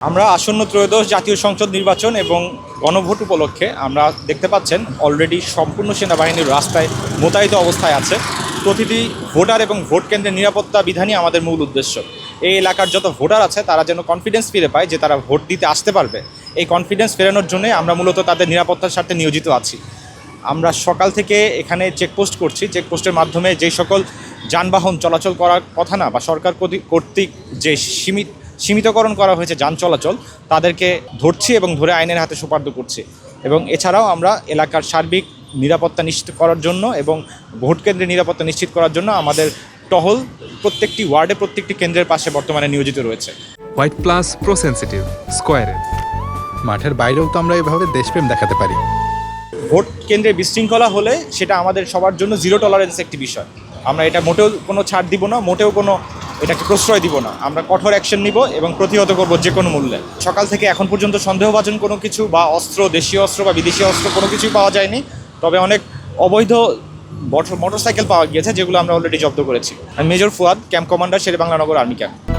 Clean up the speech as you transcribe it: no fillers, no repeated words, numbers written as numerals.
আমরা আসন্ন ত্রয়োদশ জাতীয় সংসদ নির্বাচন এবং গণভোট উপলক্ষে আমরা দেখতে পাচ্ছেন অলরেডি সম্পূর্ণ সেনাবাহিনীর রাস্তায় মোতায়েন অবস্থায় আছে। প্রতিটি ভোটার এবং ভোট কেন্দ্রের নিরাপত্তা বিধানই আমাদের মূল উদ্দেশ্য। এই এলাকার যত ভোটার আছে তারা যেন কনফিডেন্স ফিরে পায় যে তারা ভোট দিতে আসতে পারবে। এই কনফিডেন্স ফেরানোর জন্য আমরা মূলত তাদের নিরাপত্তার স্বার্থে নিয়োজিত আছি। আমরা সকাল থেকে এখানে চেকপোস্ট করছি। চেকপোস্টের মাধ্যমে যেই সকল যানবাহন চলাচল করার কথা না বা সরকার কর্তৃক যে সীমিতকরণ করা হয়েছে যান চলাচল, তাদেরকে ধরছি এবং ধরে আইনের হাতে সোপর্দ করছি। এবং এছাড়াও আমরা এলাকার সার্বিক নিরাপত্তা নিশ্চিত করার জন্য এবং ভোট কেন্দ্রের নিরাপত্তা নিশ্চিত করার জন্য আমাদের টহল প্রত্যেকটি ওয়ার্ডে প্রত্যেকটি কেন্দ্রের পাশে বর্তমানে নিয়োজিত রয়েছে। হোয়াইট প্লাস প্রো সেনসিটিভ স্কোয়ারে মাঠের বাইরেও তো আমরা এভাবে দেশপ্রেম দেখাতে পারি। ভোট কেন্দ্রে বিশৃঙ্খলা হলে সেটা আমাদের সবার জন্য জিরো টলারেন্স একটি বিষয়। আমরা এটা মোটেও কোনো ছাড় দিব না, মোটেও কোনো এটাকে প্রশ্রয় দিব না। আমরা কঠোর অ্যাকশন নিব এবং প্রতিহত করব যে কোনো মূল্যে। সকাল থেকে এখন পর্যন্ত সন্দেহভাজন কোনো কিছু বা অস্ত্র, দেশীয় অস্ত্র বা বিদেশি অস্ত্র কোনো কিছুই পাওয়া যায়নি। তবে অনেক অবৈধ মোটরসাইকেল পাওয়া গিয়েছে, যেগুলো আমরা অলরেডি জব্দ করেছি। আমি major Fuad, camp commander, Sher-e-Bangla Nagar army camp.